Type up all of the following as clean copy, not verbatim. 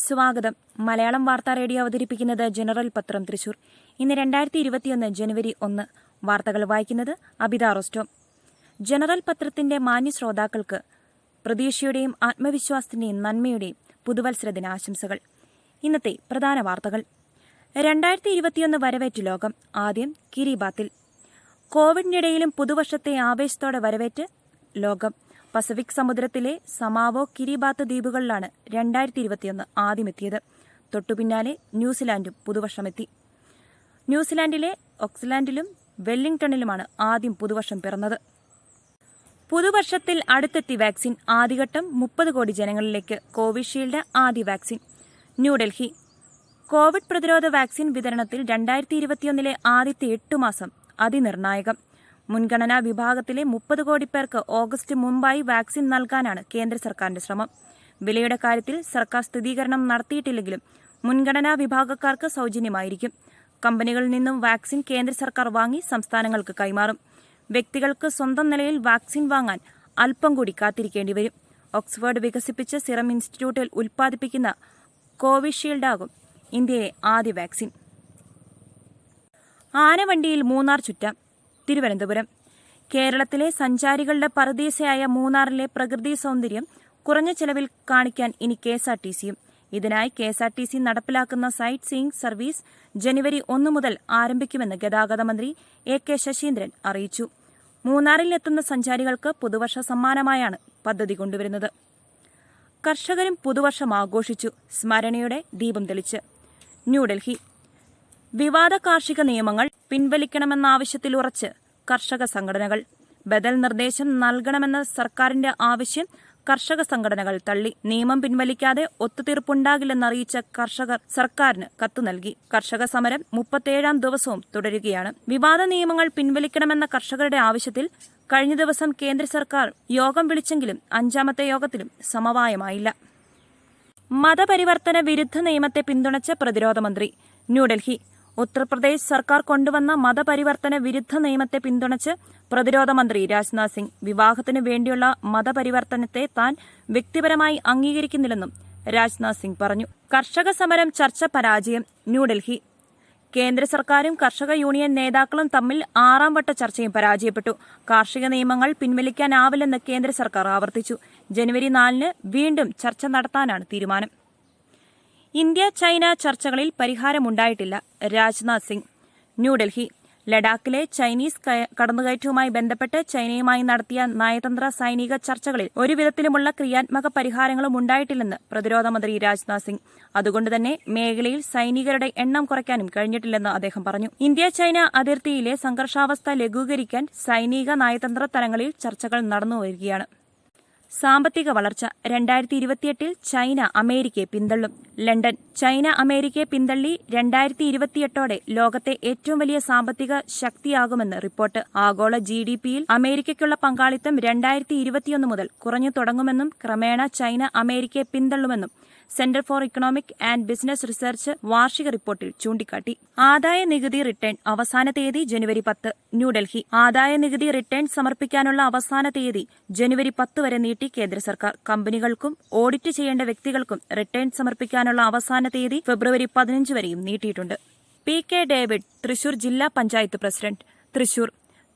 സ്വാഗതം. മലയാളം വാർത്താ റേഡിയോ അവതരിപ്പിക്കുന്നത് ജനറൽ പത്രം തൃശൂർ. ഇന്ന് 2021 ജനുവരി 1. വാർത്തകൾ വായിക്കുന്നത് അബിത റോസ്റ്റോ. ജനറൽ പത്രത്തിന്റെ മാന്യ ശ്രോതാക്കൾക്ക് പ്രതീക്ഷയുടെയും ആത്മവിശ്വാസത്തിന്റെയും നന്മയുടെയും പുതുവത്സര ദിനാശംസകൾ. ഇന്നത്തെ പ്രധാന വാർത്തകൾ. 2021 വരവേറ്റ് ലോകം. ആദ്യം കിരിബാത്തിൽ. കോവിഡിനിടയിലും പുതുവർഷത്തെ ആവേശത്തോടെ വരവേറ്റ് ലോകം. പസഫിക് സമുദ്രത്തിലെ സമാവോ കിരിബാത്ത് ദ്വീപുകളിലാണ് 2021 ആദ്യമെത്തിയത്. തൊട്ടുപിന്നാലെ ന്യൂസിലാൻഡും പുതുവർഷമെത്തി. ന്യൂസിലാൻഡിലെ ഓക്സ്ലാൻഡിലും വെല്ലിംഗ്ടണിലുമാണ് ആദ്യം പുതുവർഷം പിറന്നത്. പുതുവർഷത്തിൽ അടുത്തെത്തി വാക്സിൻ. ആദ്യഘട്ടം 30 കോടി ജനങ്ങളിലേക്ക്. കോവിഷീൽഡ് ആദ്യ വാക്സിൻ. ന്യൂഡൽഹി. കോവിഡ് പ്രതിരോധ വാക്സിൻ വിതരണത്തിൽ 2021 ആദ്യത്തെ 8 മാസം അതിനിർണായകം. മുൻഗണനാ വിഭാഗത്തിലെ 30 കോടി പേർക്ക് ഓഗസ്റ്റ് മുമ്പായി വാക്സിൻ നൽകാനാണ് കേന്ദ്ര സർക്കാരിന്റെ ശ്രമം. വിലയുടെ കാര്യത്തിൽ സർക്കാർ സ്ഥിരീകരണം നടത്തിയിട്ടില്ലെങ്കിലും മുൻഗണനാ വിഭാഗക്കാർക്ക് സൗജന്യമായിരിക്കും. കമ്പനികളിൽ നിന്നും വാക്സിൻ കേന്ദ്ര സർക്കാർ വാങ്ങി സംസ്ഥാനങ്ങൾക്ക് കൈമാറും. വ്യക്തികൾക്ക് സ്വന്തം നിലയിൽ വാക്സിൻ വാങ്ങാൻ അല്പം കൂടി കാത്തിരിക്കേണ്ടി വരും. ഓക്സ്ഫോർഡ് വികസിപ്പിച്ച് സിറം ഇൻസ്റ്റിറ്റ്യൂട്ടിൽ ഉൽപ്പാദിപ്പിക്കുന്ന കോവിഷീൽഡാകും ഇന്ത്യയിലെ ആദ്യ വാക്സിൻ. ആനവണ്ടിയിൽ മൂന്നാർ ചുറ്റാം. തിരുവനന്തപുരം. കേരളത്തിലെ സഞ്ചാരികളുടെ പറുദീസയായ മൂന്നാറിലെ പ്രകൃതി സൗന്ദര്യം കുറഞ്ഞ ചെലവിൽ കാണിക്കാൻ ഇനി KSRTCയും. ഇതിനായി KSRTC നടപ്പിലാക്കുന്ന സൈറ്റ് സീയിങ് സർവീസ് ജനുവരി 1 മുതൽ ആരംഭിക്കുമെന്ന് ഗതാഗത മന്ത്രി AK ശശീന്ദ്രൻ അറിയിച്ചു. മൂന്നാറിൽ എത്തുന്ന സഞ്ചാരികൾക്ക് പുതുവർഷ സമ്മാനമായാണ് പദ്ധതി കൊണ്ടുവരുന്നത്. കർഷകരും പുതുവർഷം ആഘോഷിച്ചു. സ്മരണയുടെ ദീപം തെളിച്ച്. ന്യൂഡൽഹി. വിവാദ കാർഷിക നിയമങ്ങൾ പിൻവലിക്കണമെന്ന ആവശ്യത്തിൽ ഉറച്ച് കർഷക സംഘടനകൾ. ബദൽ നിർദ്ദേശം നൽകണമെന്ന സർക്കാരിന്റെ ആവശ്യം കർഷക സംഘടനകൾ തള്ളി. നിയമം പിൻവലിക്കാതെ ഒത്തുതീർപ്പുണ്ടാകില്ലെന്നറിയിച്ച കർഷകർ സർക്കാരിന് കത്ത് നൽകി. കർഷക സമരം 37ാം ദിവസവും തുടരുകയാണ്. വിവാദ നിയമങ്ങൾ പിൻവലിക്കണമെന്ന കർഷകരുടെ ആവശ്യത്തിൽ കഴിഞ്ഞ ദിവസം കേന്ദ്ര സർക്കാർ യോഗം വിളിച്ചെങ്കിലും 5ാമത്തെ യോഗത്തിലും സമവായമായില്ല. മതപരിവർത്തന വിരുദ്ധ നിയമത്തെ പിന്തുണച്ച പ്രതിരോധ മന്ത്രി. ന്യൂഡൽഹി. ഉത്തർപ്രദേശ് സർക്കാർ കൊണ്ടുവന്ന മതപരിവർത്തന വിരുദ്ധ നിയമത്തെ പിന്തുണച്ച് പ്രതിരോധ മന്ത്രി രാജ്നാഥ് സിംഗ്. വിവാഹത്തിനു വേണ്ടിയുള്ള മതപരിവർത്തനത്തെ താൻ വ്യക്തിപരമായി അംഗീകരിക്കുന്നില്ലെന്നും രാജ്നാഥ് സിംഗ് പറഞ്ഞു. കർഷക സമരം ചർച്ച പരാജയം. ന്യൂഡൽഹി. കേന്ദ്ര സർക്കാരും കർഷക യൂണിയൻ നേതാക്കളും തമ്മിൽ 6ാം വട്ട ചർച്ചയും പരാജയപ്പെട്ടു. കാർഷിക നിയമങ്ങൾ പിൻവലിക്കാനാവില്ലെന്ന് കേന്ദ്ര സർക്കാർ ആവർത്തിച്ചു. ജനുവരി 4 വീണ്ടും ചർച്ച നടത്താനാണ് തീരുമാനം. ഇന്ത്യ ചൈന ചർച്ചകളിൽ പരിഹാരമുണ്ടായിട്ടില്ല. രാജ്നാഥ് സിംഗ്. ന്യൂഡൽഹി. ലഡാക്കിലെ ചൈനീസ് കടന്നുകയറ്റവുമായി ബന്ധപ്പെട്ട് ചൈനയുമായി നടത്തിയ നയതന്ത്ര സൈനിക ചർച്ചകളിൽ ഒരുവിധത്തിലുമുള്ള ക്രിയാത്മക പരിഹാരങ്ങളും ഉണ്ടായിട്ടില്ലെന്ന് പ്രതിരോധ മന്ത്രി രാജ്നാഥ് സിംഗ്. അതുകൊണ്ടുതന്നെ മേഖലയിൽ സൈനികരുടെ എണ്ണം കുറയ്ക്കാനും കഴിഞ്ഞിട്ടില്ലെന്ന് അദ്ദേഹം പറഞ്ഞു. ഇന്ത്യ ചൈന അതിർത്തിയിലെ സംഘർഷാവസ്ഥ ലഘൂകരിക്കാൻ സൈനിക നയതന്ത്ര തലങ്ങളിൽ ചർച്ചകൾ നടന്നുവരികയാണ്. സാമ്പത്തിക വളർച്ച. 2028 ചൈന അമേരിക്കയെ പിന്തള്ളും. ലണ്ടൻ. ചൈന അമേരിക്കയെ പിന്തള്ളി 2028 ലോകത്തെ ഏറ്റവും വലിയ സാമ്പത്തിക ശക്തിയാകുമെന്ന് റിപ്പോർട്ട്. ആഗോള GDPയിൽ അമേരിക്കയ്ക്കുള്ള പങ്കാളിത്തം 2021 മുതൽ കുറഞ്ഞു തുടങ്ങുമെന്നും ക്രമേണ ചൈന അമേരിക്കയെ പിന്തള്ളുമെന്നും Centre for Economic and Business Research വാർഷിക റിപ്പോർട്ടിൽ ചൂണ്ടിക്കാട്ടി. ആദായ നികുതി റിട്ടേൺ അവസാന തീയതി ജനുവരി 10. ന്യൂഡൽഹി. ആദായ നികുതി റിട്ടേൺ സമർപ്പിക്കാനുള്ള അവസാന തീയതി ജനുവരി 10 വരെ നീട്ടി കേന്ദ്ര സർക്കാർ. കമ്പനികൾക്കും ഓഡിറ്റ് ചെയ്യേണ്ട വ്യക്തികൾക്കും റിട്ടേൺ സമർപ്പിക്കാനുള്ള അവസാന തീയതി ഫെബ്രുവരി 15 വരെയും നീട്ടിയിട്ടുണ്ട്. PK ഡേവിഡ് തൃശൂർ ജില്ലാ പഞ്ചായത്ത് പ്രസിഡന്റ്.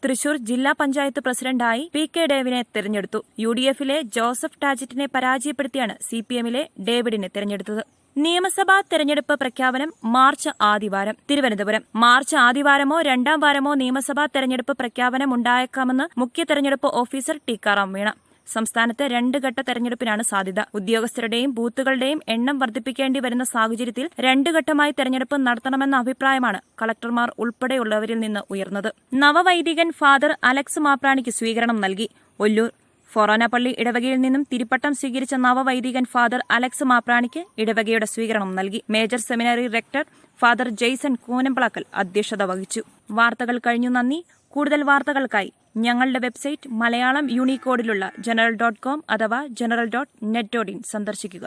തൃശൂർ ജില്ലാ പഞ്ചായത്ത് പ്രസിഡന്റായി PK ഡേവിഡിനെ തെരഞ്ഞെടുത്തു. UDFിലെ ജോസഫ് ടാജറ്റിനെ പരാജയപ്പെടുത്തിയാണ് CPMലെ ഡേവിഡിനെ തെരഞ്ഞെടുത്തത്. നിയമസഭാ തെരഞ്ഞെടുപ്പ് പ്രഖ്യാപനം മാർച്ച് ആദ്യവാരം. തിരുവനന്തപുരം. മാർച്ച് ആദ്യവാരമോ 2ാം വാരമോ നിയമസഭാ തെരഞ്ഞെടുപ്പ് പ്രഖ്യാപനം ഉണ്ടായേക്കാമെന്ന് മുഖ്യ തെരഞ്ഞെടുപ്പ് ഓഫീസർ ടിക്കാറാം മീണ. സംസ്ഥാനത്ത് 2 ഘട്ട തെരഞ്ഞെടുപ്പിനാണ് സാധ്യത. ഉദ്യോഗസ്ഥരുടെയും ബൂത്തുകളുടെയും എണ്ണം വർദ്ധിപ്പിക്കേണ്ടി വരുന്ന സാഹചര്യത്തിൽ 2 ഘട്ടമായി തെരഞ്ഞെടുപ്പ് നടത്തണമെന്ന അഭിപ്രായമാണ് കളക്ടർമാർ ഉൾപ്പെടെയുള്ളവരിൽ നിന്ന് ഉയർന്നത്. നവവൈദികൻ ഫാദർ അലക്സ് മാപ്രാണിക്ക് സ്വീകരണം നൽകി. ഒല്ലൂർ. ഫൊറോനപ്പള്ളി ഇടവകയിൽ നിന്നും തിരുപ്പട്ടം സ്വീകരിച്ച നവവൈദികൻ ഫാദർ അലക്സ് മാപ്രാണിക്ക് ഇടവകയുടെ സ്വീകരണം നൽകി. Major seminary rector Father Jaison Koonamplackal അധ്യക്ഷത വഹിച്ചു. വാർത്തകൾ കഴിഞ്ഞു. നന്ദി. കൂടുതൽ വാർത്തകൾക്കായി ഞങ്ങളുടെ വെബ്സൈറ്റ് മലയാളം യൂണിക്കോഡിലുള്ള general.com അഥവാ general.net.in സന്ദർശിക്കുക.